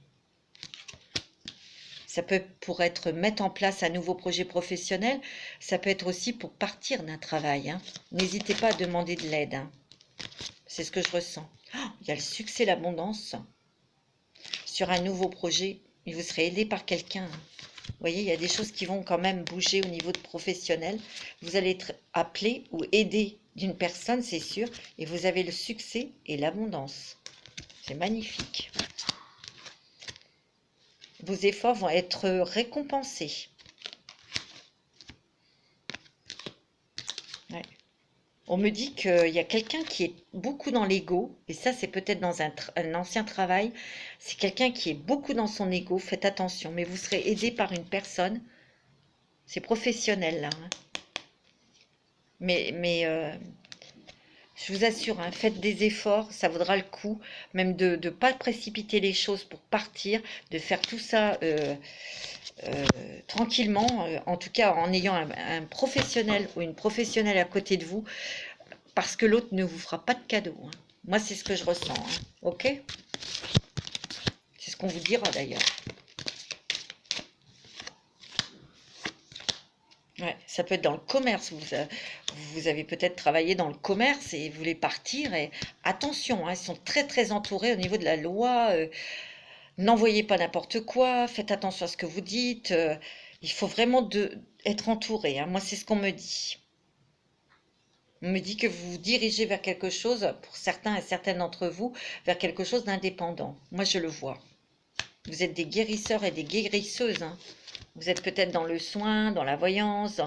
Ça peut pour être mettre en place un nouveau projet professionnel, ça peut être aussi pour partir d'un travail. Hein. N'hésitez pas à demander de l'aide. Hein. C'est ce que je ressens. Oh, il y a le succès, l'abondance. Sur un nouveau projet, et vous serez aidé par quelqu'un. Hein. Vous voyez, il y a des choses qui vont quand même bouger au niveau de professionnel. Vous allez être appelé ou aidé d'une personne, c'est sûr, et vous avez le succès et l'abondance. C'est magnifique. Vos efforts vont être récompensés. Ouais. On me dit qu'il y a quelqu'un qui est beaucoup dans l'ego, et ça c'est peut-être dans un ancien travail, c'est quelqu'un qui est beaucoup dans son ego, faites attention, mais vous serez aidé par une personne, c'est professionnel là. Hein. Mais je vous assure, hein, faites des efforts, ça vaudra le coup, même de ne pas précipiter les choses pour partir, de faire tout ça tranquillement, en tout cas en ayant un professionnel ou une professionnelle à côté de vous, parce que l'autre ne vous fera pas de cadeau. Hein. Moi, c'est ce que je ressens. Hein. Ok? C'est ce qu'on vous dira d'ailleurs. Ouais, ça peut être dans le commerce. Vous avez peut-être travaillé dans le commerce et vous voulez partir. Et attention, hein, ils sont très très entourés au niveau de la loi. N'envoyez pas n'importe quoi. Faites attention à ce que vous dites. Il faut vraiment être entouré. Hein. Moi, c'est ce qu'on me dit. On me dit que vous vous dirigez vers quelque chose, pour certains et certaines d'entre vous, vers quelque chose d'indépendant. Moi, je le vois. Vous êtes des guérisseurs et des guérisseuses. Hein. Vous êtes peut-être dans le soin, dans la voyance,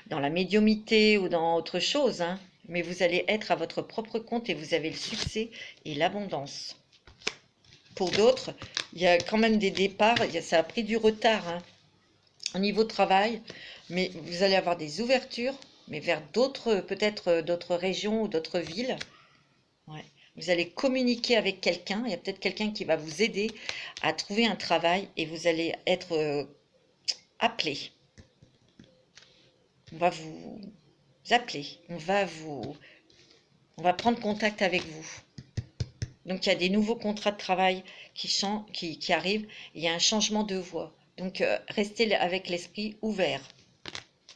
dans la médiumité ou dans autre chose. Hein. Mais vous allez être à votre propre compte et vous avez le succès et l'abondance. Pour d'autres, il y a quand même des départs. Ça a pris du retard hein, au niveau travail. Mais vous allez avoir des ouvertures. Mais vers d'autres, peut-être d'autres régions ou d'autres villes. Ouais. Vous allez communiquer avec quelqu'un. Il y a peut-être quelqu'un qui va vous aider à trouver un travail et vous allez être appelé. On va vous appeler. On va prendre contact avec vous. Donc, il y a des nouveaux contrats de travail qui arrivent. Il y a un changement de voie. Donc, restez avec l'esprit ouvert.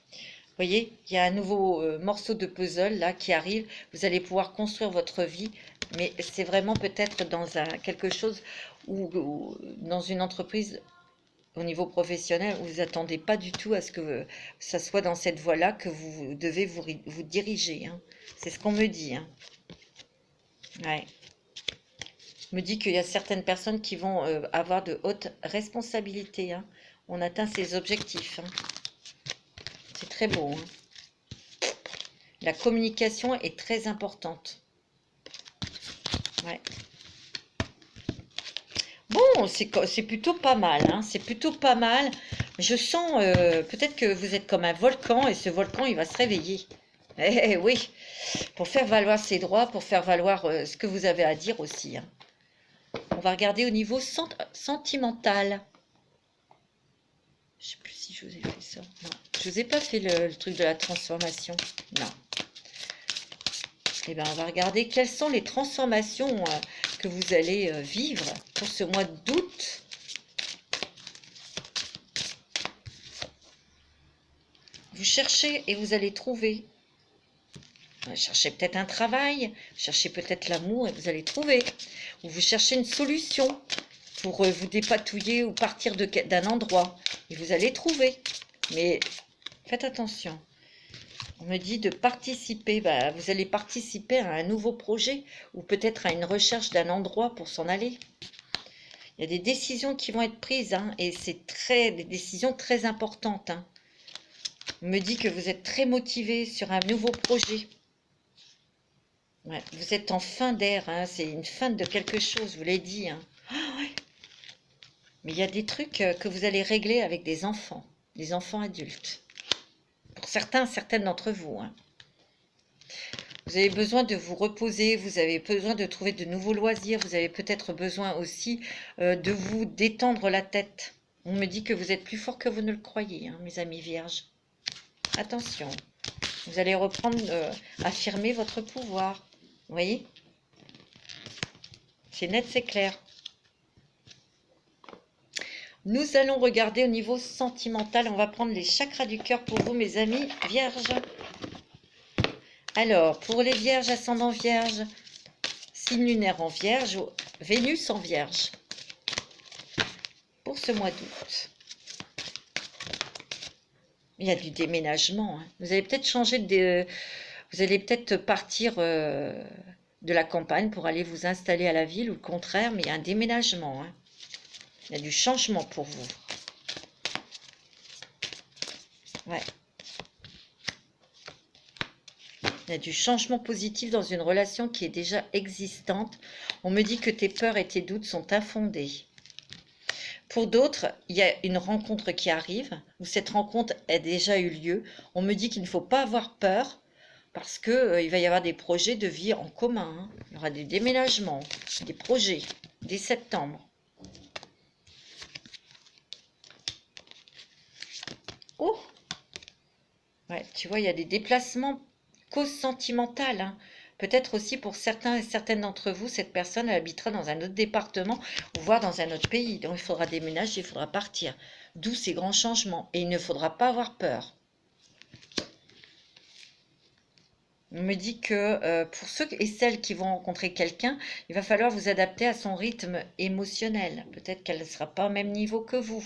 Vous voyez, il y a un nouveau morceau de puzzle là qui arrive. Vous allez pouvoir construire votre vie, mais c'est vraiment peut-être dans quelque chose ou dans une entreprise au niveau professionnel où vous n'attendez pas du tout à ce que ça soit dans cette voie-là que vous devez vous diriger. Hein. C'est ce qu'on me dit. Hein. Ouais. On me dit qu'il y a certaines personnes qui vont avoir de hautes responsabilités. Hein. On atteint ses objectifs. Hein. C'est très beau. Hein. La communication est très importante. Ouais. Bon, c'est plutôt pas mal. Hein. C'est plutôt pas mal. Je sens peut-être que vous êtes comme un volcan et ce volcan, il va se réveiller. Eh oui, pour faire valoir ses droits, pour faire valoir ce que vous avez à dire aussi. Hein. On va regarder au niveau sentimental. Je ne sais plus si je vous ai fait ça. Non, je vous ai pas fait le truc de la transformation. Non. Eh bien, on va regarder quelles sont les transformations que vous allez vivre pour ce mois d'août. Vous cherchez et vous allez trouver. Vous cherchez peut-être un travail, vous cherchez peut-être l'amour et vous allez trouver. Ou vous cherchez une solution pour vous dépatouiller ou partir d'un endroit. Et vous allez trouver. Mais faites attention. On me dit de participer. Bah, vous allez participer à un nouveau projet ou peut-être à une recherche d'un endroit pour s'en aller. Il y a des décisions qui vont être prises hein, et c'est des décisions très importantes. Hein. On me dit que vous êtes très motivé sur un nouveau projet. Ouais, vous êtes en fin d'air, hein, c'est une fin de quelque chose, je vous l'ai dit. Hein. Mais il y a des trucs que vous allez régler avec des enfants adultes. Pour certaines d'entre vous. Hein. Vous avez besoin de vous reposer, vous avez besoin de trouver de nouveaux loisirs, vous avez peut-être besoin aussi de vous détendre la tête. On me dit que vous êtes plus fort que vous ne le croyez, hein, mes amis vierges. Attention, vous allez reprendre, affirmer votre pouvoir. Vous voyez? C'est net, c'est clair. Nous allons regarder au niveau sentimental. On va prendre les chakras du cœur pour vous, mes amis vierges. Alors, pour les vierges, ascendant vierge, signe lunaire en vierge, Vénus en vierge. Pour ce mois d'août. Il y a du déménagement. Hein. Vous allez peut-être vous allez peut-être partir de la campagne pour aller vous installer à la ville ou le contraire, mais il y a un déménagement. Hein. Il y a du changement pour vous. Ouais. Il y a du changement positif dans une relation qui est déjà existante. On me dit que tes peurs et tes doutes sont infondés. Pour d'autres, il y a une rencontre qui arrive, où cette rencontre a déjà eu lieu. On me dit qu'il ne faut pas avoir peur, parce qu'il va y avoir des projets de vie en commun. Hein. Il y aura des déménagements, des projets, dès septembre. Oh! Ouais, tu vois, il y a des déplacements, cause sentimentale. Hein. Peut-être aussi pour certains et certaines d'entre vous, cette personne elle habitera dans un autre département ou voire dans un autre pays. Donc il faudra déménager, il faudra partir. D'où ces grands changements. Et il ne faudra pas avoir peur. On me dit que pour ceux et celles qui vont rencontrer quelqu'un, il va falloir vous adapter à son rythme émotionnel. Peut-être qu'elle ne sera pas au même niveau que vous.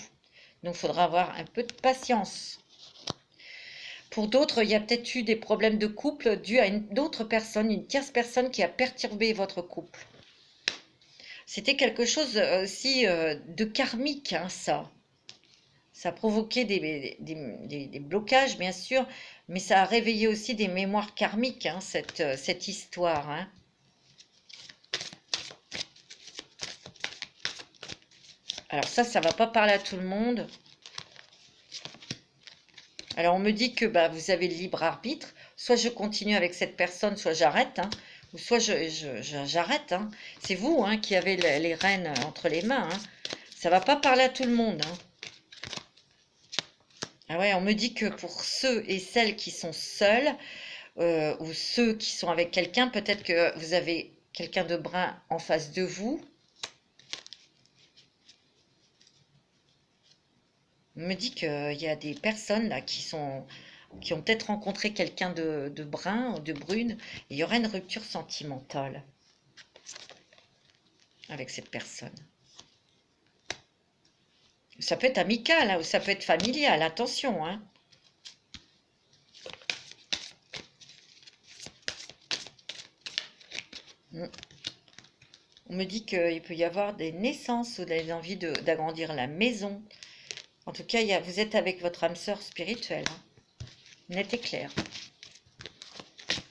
Donc il faudra avoir un peu de patience. Pour d'autres, il y a peut-être eu des problèmes de couple dus à une autre personne, une tierce personne qui a perturbé votre couple. C'était quelque chose aussi de karmique, hein, ça. Ça a provoqué des blocages, bien sûr, mais ça a réveillé aussi des mémoires karmiques, hein, cette histoire. Hein. Alors ça ne va pas parler à tout le monde. Alors on me dit que bah, vous avez le libre arbitre. Soit je continue avec cette personne, soit j'arrête. Hein, ou soit j'arrête. Hein. C'est vous hein, qui avez les rênes entre les mains. Hein. Ça ne va pas parler à tout le monde. Hein. Ah ouais, on me dit que pour ceux et celles qui sont seuls, ou ceux qui sont avec quelqu'un, peut-être que vous avez quelqu'un de brun en face de vous. On me dit qu'il y a des personnes là qui ont peut-être rencontré quelqu'un de brun ou de brune. Et il y aura une rupture sentimentale avec cette personne. Ça peut être amical hein, ou ça peut être familial, attention. Hein. On me dit qu'il peut y avoir des naissances ou des envies d'agrandir la maison. En tout cas, vous êtes avec votre âme sœur spirituelle. Hein. Net et clair.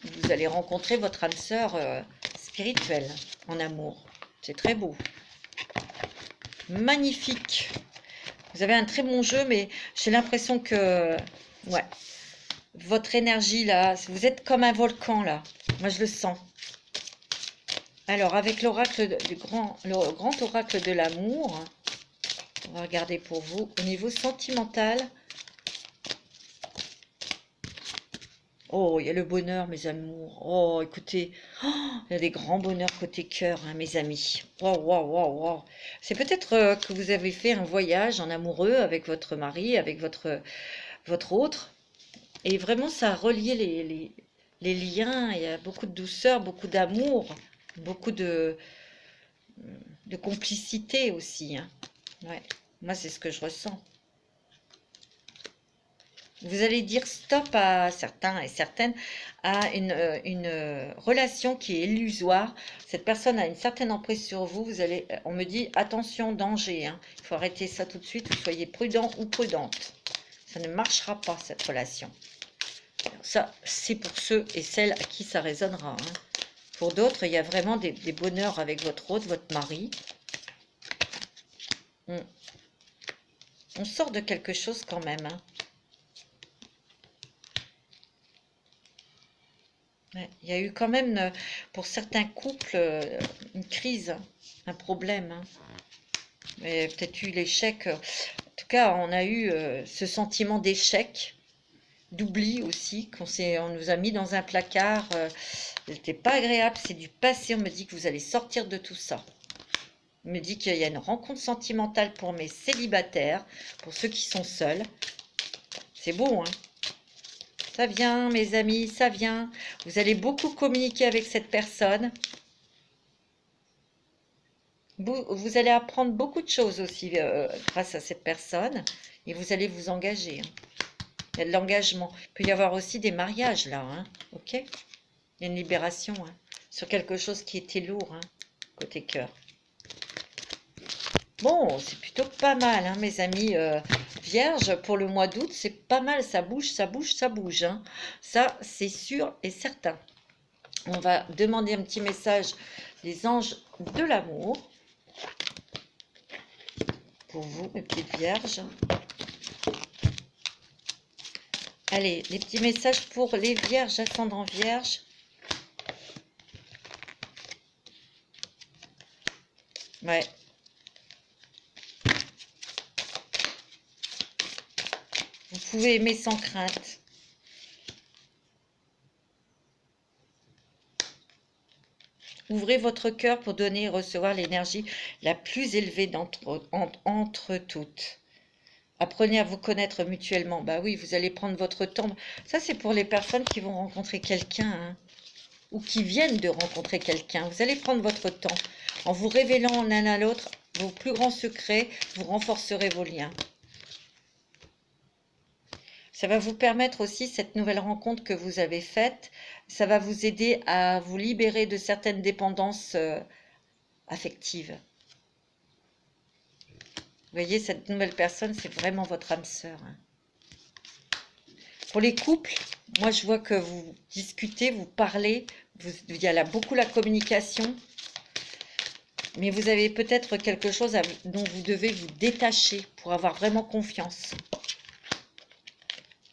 Vous allez rencontrer votre âme sœur spirituelle en amour. C'est très beau. Magnifique. Vous avez un très bon jeu, mais j'ai l'impression que... Ouais. Votre énergie, là, vous êtes comme un volcan, là. Moi, je le sens. Alors, avec l'oracle le grand oracle de l'amour, on va regarder pour vous. Au niveau sentimental... Oh, il y a le bonheur, mes amours. Oh, écoutez, il y a des grands bonheurs côté cœur, hein, mes amis. Waouh, waouh, waouh, waouh. C'est peut-être que vous avez fait un voyage en amoureux avec votre mari, avec votre autre. Et vraiment, ça a relié les liens. Il y a beaucoup de douceur, beaucoup d'amour, beaucoup de complicité aussi. Hein. Ouais, moi, c'est ce que je ressens. Vous allez dire stop à certains et certaines à une relation qui est illusoire. Cette personne a une certaine emprise sur vous. On me dit attention, danger. Hein. Il faut arrêter ça tout de suite. Soyez prudent ou prudente. Ça ne marchera pas cette relation. Alors ça, c'est pour ceux et celles à qui ça résonnera. Hein. Pour d'autres, il y a vraiment des bonheurs avec votre autre, votre mari. On sort de quelque chose quand même. Hein. Ouais, il y a eu quand même, pour certains couples, une crise, un problème. Hein. Peut-être eu l'échec. En tout cas, on a eu ce sentiment d'échec, d'oubli aussi, on nous a mis dans un placard. C'était pas agréable, c'est du passé. On me dit que vous allez sortir de tout ça. On me dit qu'il y a une rencontre sentimentale pour mes célibataires, pour ceux qui sont seuls. C'est beau, hein? Ça vient, mes amis, ça vient. Vous allez beaucoup communiquer avec cette personne. Vous allez apprendre beaucoup de choses aussi grâce à cette personne. Et vous allez vous engager. Hein. Il y a de l'engagement. Il peut y avoir aussi des mariages là. Hein. Ok? Il y a une libération hein, sur quelque chose qui était lourd, hein, côté cœur. Bon, c'est plutôt pas mal, hein, mes amis vierges. Pour le mois d'août, c'est pas mal. Ça bouge, ça bouge, ça bouge. Hein. Ça, c'est sûr et certain. On va demander un petit message des anges de l'amour. Pour vous, mes petites vierges. Allez, les petits messages pour les vierges, ascendant vierge. Ouais. Vous pouvez aimer sans crainte. Ouvrez votre cœur pour donner et recevoir l'énergie la plus élevée entre toutes. Apprenez à vous connaître mutuellement. Bah oui, vous allez prendre votre temps. Ça, c'est pour les personnes qui vont rencontrer quelqu'un hein, ou qui viennent de rencontrer quelqu'un. Vous allez prendre votre temps. En vous révélant l'un à l'autre vos plus grands secrets, vous renforcerez vos liens. Ça va vous permettre aussi, cette nouvelle rencontre que vous avez faite, ça va vous aider à vous libérer de certaines dépendances affectives. Vous voyez, cette nouvelle personne, c'est vraiment votre âme sœur. Hein. Pour les couples, moi je vois que vous discutez, vous parlez, il y a là beaucoup la communication, mais vous avez peut-être quelque chose dont vous devez vous détacher pour avoir vraiment confiance.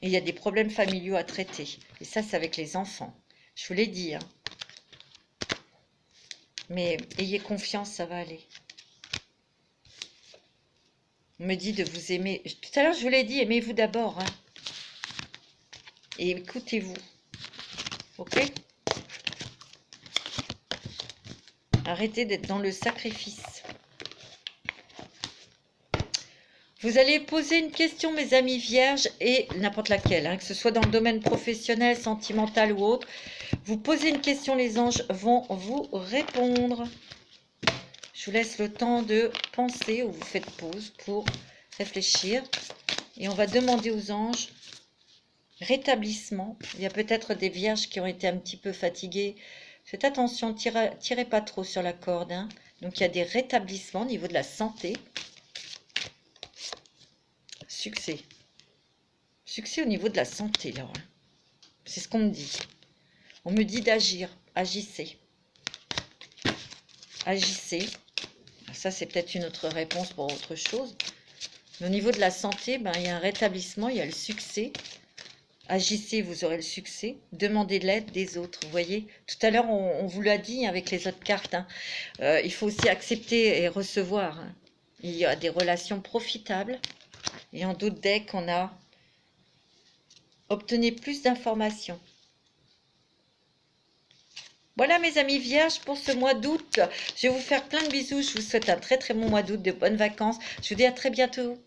Et il y a des problèmes familiaux à traiter. Et ça, c'est avec les enfants. Je vous l'ai dit. Hein. Mais ayez confiance, ça va aller. On me dit de vous aimer. Tout à l'heure, je vous l'ai dit, aimez-vous d'abord. Hein. Et écoutez-vous. Ok? Arrêtez d'être dans le sacrifice. Vous allez poser une question, mes amis vierges, et n'importe laquelle, hein, que ce soit dans le domaine professionnel, sentimental ou autre. Vous posez une question, les anges vont vous répondre. Je vous laisse le temps de penser ou vous faites pause pour réfléchir. Et on va demander aux anges rétablissement. Il y a peut-être des vierges qui ont été un petit peu fatiguées. Faites attention, tirez pas trop sur la corde. Hein. Donc il y a des rétablissements au niveau de la santé. Succès. Succès au niveau de la santé, là. C'est ce qu'on me dit. On me dit d'agir. Agissez. Agissez. Ça, c'est peut-être une autre réponse pour autre chose. Mais au niveau de la santé, ben, il y a un rétablissement, il y a le succès. Agissez, vous aurez le succès. Demandez de l'aide des autres. Vous voyez, tout à l'heure, on vous l'a dit avec les autres cartes. Hein. Il faut aussi accepter et recevoir. Hein. Il y a des relations profitables. Et en d'autres decks, on a obtenu plus d'informations. Voilà mes amis vierges pour ce mois d'août. Je vais vous faire plein de bisous. Je vous souhaite un très très bon mois d'août, de bonnes vacances. Je vous dis à très bientôt.